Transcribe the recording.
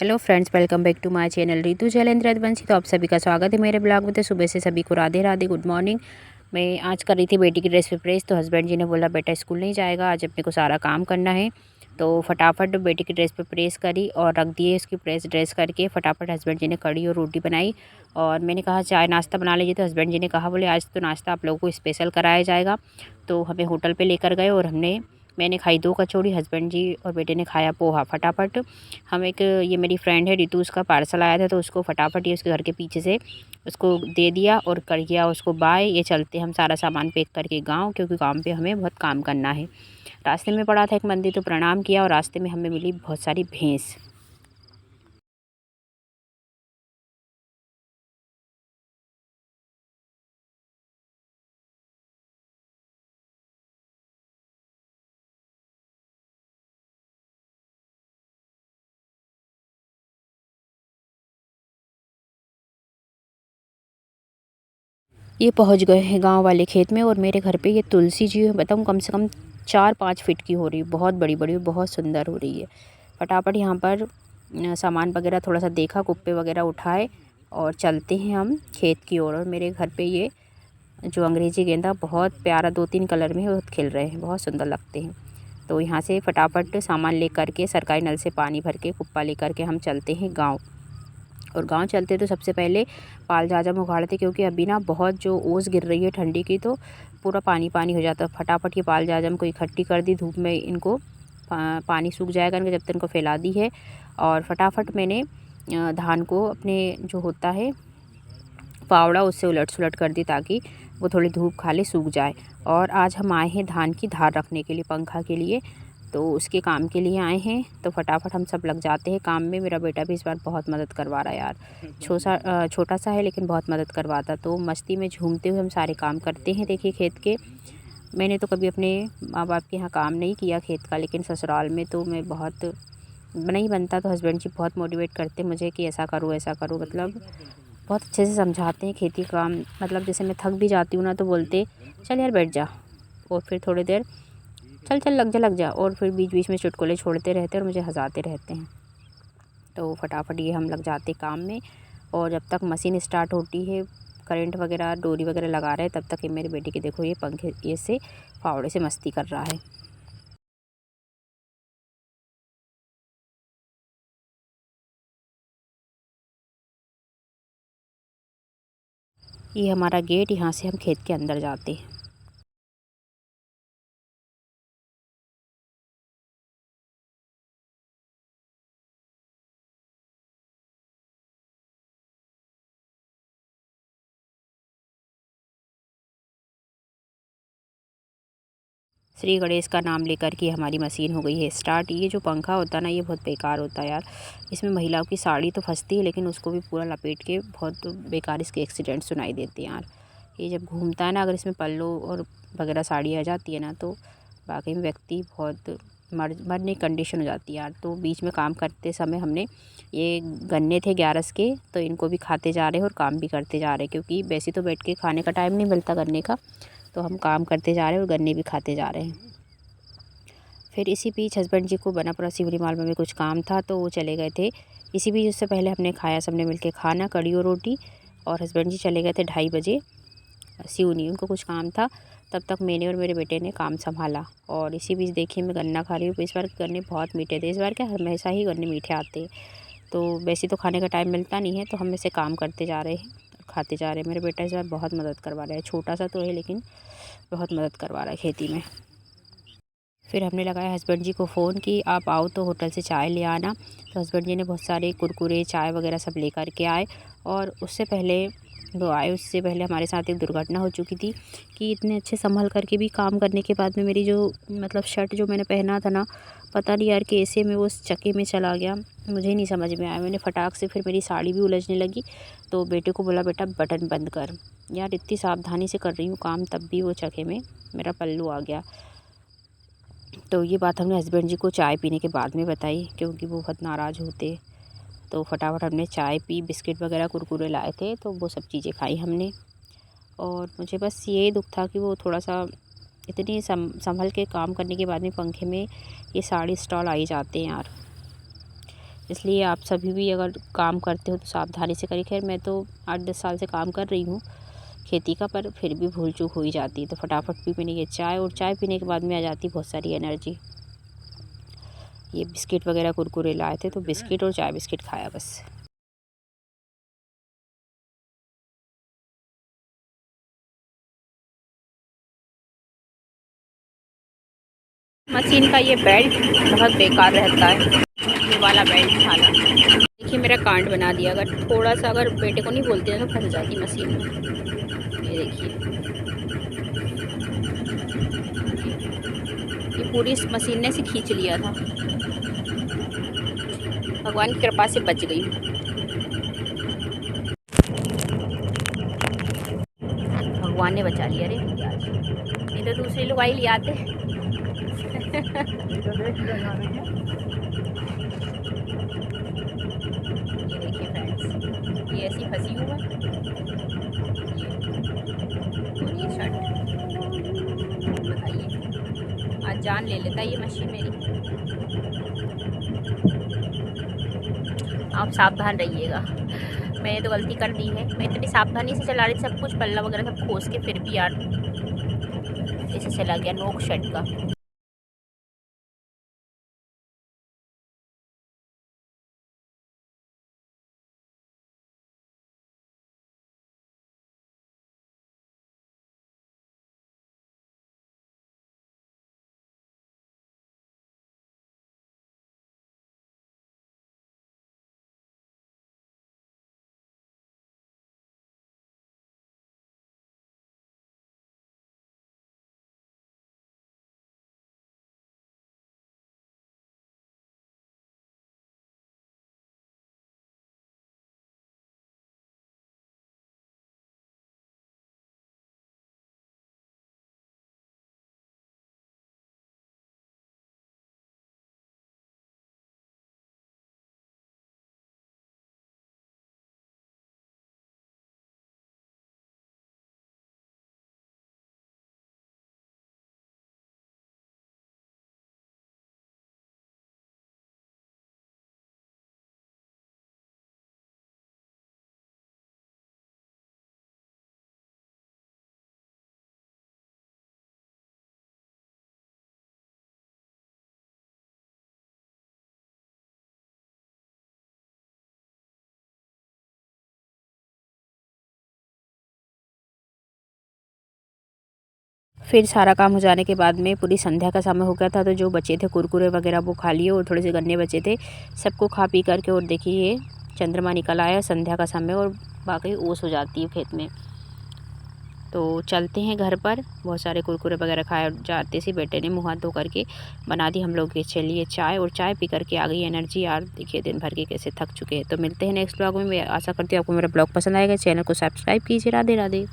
Hello friends, welcome back to my channel Ritu Jailendra Raghuvanshi. तो आप सभी का स्वागत है मेरे ब्लॉग में। तो सुबह से सभी को राधे राधे, गुड मॉर्निंग। मैं आज कर रही थी बेटी की ड्रेस पे प्रेस। तो हस्बैंड जी ने बोला बेटा स्कूल नहीं जाएगा, आज अपने को सारा काम करना है। तो फटाफट बेटी की ड्रेस पे प्रेस करी और रख दिए। उसकी प्रेस ड्रेस करके फटाफट हस्बैंड जी ने कड़ी और रोटी बनाई। और मैंने कहा चाय नाश्ता बना लीजिए। तो हस्बैंड जी ने कहा बोले आज तो नाश्ता आप लोगों को स्पेशल कराया जाएगा। तो हमें होटल पर लेकर गए और मैंने खाई 2 कचौड़ी, हस्बैंड जी और बेटे ने खाया पोहा। फटाफट हम एक ये मेरी फ्रेंड है रितु, उसका पार्सल आया था तो उसको फटाफट ये उसके घर के पीछे से उसको दे दिया और कर दिया उसको बाय। ये चलते हम सारा सामान पैक करके गांव, क्योंकि गांव पे हमें बहुत काम करना है। रास्ते में पड़ा था एक मंदिर, तो प्रणाम किया और रास्ते में हमें मिली बहुत सारी भैंस। ये पहुंच गए हैं गांव वाले खेत में और मेरे घर पे ये तुलसी जी बताऊँ कम से कम 4-5 फीट की हो रही है, बहुत बड़ी बड़ी, बहुत सुंदर हो रही है। फटाफट यहाँ पर सामान वगैरह थोड़ा सा देखा, कुप्पे वगैरह उठाए और चलते हैं हम खेत की ओर। और मेरे घर पे ये जो अंग्रेजी गेंदा बहुत प्यारा 2-3 कलर में बहुत खिल रहे हैं, बहुत सुंदर लगते हैं। तो यहाँ से फटाफट सामान ले करके सरकारी नल से पानी भर के कुप्पा ले करके हम चलते हैं गाँव। और गांव चलते तो सबसे पहले पाल जाजम उखाड़ते, क्योंकि अभी ना बहुत जो ओस गिर रही है ठंडी की, तो पूरा पानी पानी हो जाता है। फटाफट ये पाल जाजम को इकट्ठी कर दी धूप में, इनको पानी सूख जाएगा इनका जब तक इनको फैला दी है। और फटाफट मैंने धान को अपने जो होता है फावड़ा उससे उलट सुलट कर दी, ताकि वो थोड़ी धूप खा ले, सूख जाए। और आज हम आए हैं धान की धार रखने के लिए, पंखा के लिए, तो उसके काम के लिए आए हैं। तो फटाफट हम सब लग जाते हैं काम में। मेरा बेटा भी इस बार बहुत मदद करवा रहा है यार, छोटा सा है लेकिन बहुत मदद करवाता। तो मस्ती में झूमते हुए हम सारे काम करते हैं। देखिए खेत के, मैंने तो कभी अपने माँ बाप के यहाँ काम नहीं किया खेत का, लेकिन ससुराल में तो मैं बहुत नहीं बनता तो हस्बैंड जी बहुत मोटिवेट करते मुझे कि ऐसा करो ऐसा करो, मतलब बहुत अच्छे से समझाते हैं खेती का काम। मतलब जैसे मैं थक भी जाती हूँ ना तो बोलते चल यार बैठ जा, और फिर थोड़ी देर चल चल लग जा लग जा, और फिर बीच बीच में चुटकुले छोड़ते रहते और मुझे हंसाते रहते हैं। तो फटाफट ये हम लग जाते काम में। और जब तक मशीन स्टार्ट होती है, करंट वगैरह डोरी वगैरह लगा रहे हैं, तब तक ये मेरे बेटे की देखो ये पंखे ये से फावड़े से मस्ती कर रहा है। ये हमारा गेट, यहाँ से हम खेत के अंदर जाते हैं। श्री गणेश का नाम लेकर के हमारी मशीन हो गई है स्टार्ट। ये जो पंखा होता है ना, ये बहुत बेकार होता है यार। इसमें महिलाओं की साड़ी तो फंसती है, लेकिन उसको भी पूरा लपेट के बहुत बेकार इसके एक्सीडेंट सुनाई देते हैं यार। ये जब घूमता है ना, अगर इसमें पल्लो और वगैरह साड़ी आ जाती है ना, तो वाकई में व्यक्ति बहुत मरने की कंडीशन हो जाती है यार। तो बीच में काम करते समय हमने ये गन्ने थे 11 के, तो इनको भी खाते जा रहे हैं और काम भी करते जा रहे हैं, क्योंकि वैसे तो बैठ के खाने का टाइम नहीं मिलता गन्ने का। तो हम काम करते जा रहे हैं और गन्ने भी खाते जा रहे हैं। फिर इसी बीच हस्बैंड जी को बनापुरा सिवरी मालवा में कुछ काम था, तो वो चले गए थे। इसी बीच उससे पहले हमने खाया सबने मिलके खाना, कड़ी और रोटी। और हस्बैंड जी चले गए थे 2:30 बजे सिवनी, उनको कुछ काम था। तब तक मैंने और मेरे बेटे ने काम संभाला। और इसी बीच देखिए मैं गन्ना खा रही हूँ। इस बार गन्ने बहुत मीठे थे, इस बार क्या हमेशा ही गन्ने मीठे आते हैं। तो वैसे तो खाने का टाइम मिलता नहीं है, तो हम ऐसे काम करते जा रहे हैं और खाते जा रहे हैं। मेरे बेटा इस बार बहुत मदद करवा रहा है, छोटा सा तो है लेकिन बहुत मदद करवा रहा है खेती में। फिर हमने लगाया हस्बैंड जी को फ़ोन कि आप आओ तो होटल से चाय ले आना। तो हस्बैंड जी ने बहुत सारे कुरकुरे चाय वगैरह सब लेकर के आए। और उससे पहले वो आए, उससे पहले हमारे साथ एक दुर्घटना हो चुकी थी कि इतने अच्छे संभल करके भी काम करने के बाद में मेरी जो मतलब शर्ट जो मैंने पहना था ना, पता नहीं यार कैसे में वो उस चक्के में चला गया, मुझे नहीं समझ में आया। मैंने फटाक से फिर मेरी साड़ी भी उलझने लगी, तो बेटे को बोला बेटा बटन बंद कर। यार इतनी सावधानी से कर रही हूँ काम, तब भी वो चक्के में मेरा पल्लू आ गया। तो ये बात हमने हस्बैंड जी को चाय पीने के बाद में बताई, क्योंकि वो बहुत नाराज़ होते। तो फटाफट हमने चाय पी, बिस्किट वगैरह कुरकुरे लाए थे, तो वो सब चीज़ें खाई हमने। और मुझे बस ये दुख था कि वो थोड़ा सा इतनी संभल के काम करने के बाद में पंखे में ये साड़ी स्टॉल आ ही जाते हैं यार। इसलिए आप सभी भी अगर काम करते हो तो सावधानी से करिए। खैर मैं तो 8-10 साल से काम कर रही हूँ खेती का, पर फिर भी भूल चूक हो ही जाती है। तो फटाफट पी पीने की चाय, और चाय पीने के बाद में आ जाती बहुत सारी एनर्जी। ये बिस्किट वगैरह कुरकुरे लाए थे, तो बिस्किट और चाय बिस्किट खाया बस। मशीन का ये बेल्ट बहुत बेकार रहता है, ये वाला बेल्ट वाला। देखिए मेरा कांड बना दिया। अगर थोड़ा सा अगर बेटे को नहीं बोलते हैं तो फंस जाती मशीन में। ये देखिए, ये पूरी इस मशीन ने से खींच लिया था। भगवान की कृपा से बच गई। भगवान ने बचा लिया रे आज, नहीं तो दूसरे लोग आई ले आते। ये देखिए फ्रेंड्स, ये ऐसी फंसी हुई है। और ये शर्ट, बताइए, आज जान ले लेता ये मशीन मेरी। आप सावधान रहिएगा। मैंने तो गलती कर दी है, मैं इतनी सावधानी से चला रही थी, सब कुछ पल्ला वगैरह सब खोस के, फिर भी यार ऐसे चला गया नोक शर्ट का। फिर सारा काम हो जाने के बाद में पूरी संध्या का समय हो गया था, तो जो बचे थे कुरकुरे वगैरह वो खा लिए, और थोड़े से गन्ने बचे थे, सबको खा पी करके। और देखिए ये चंद्रमा निकल आया, संध्या का समय, और बाकी ओस हो जाती है खेत में। तो चलते हैं घर पर। बहुत सारे कुरकुरे वगैरह खाए जाते से बेटे ने मुँह हाथ धो करके बना दी हम लोग के चलिए चाय, और चाय पी करके आ गई एनर्जी यार। देखिए दिन भर के कैसे थक चुके हैं। तो मिलते हैं नेक्स्ट ब्लॉग में। मैं आशा करती हूँ आपको मेरा ब्लॉग पसंद आएगा। चैनल को सब्सक्राइब कीजिए। राधे राधे।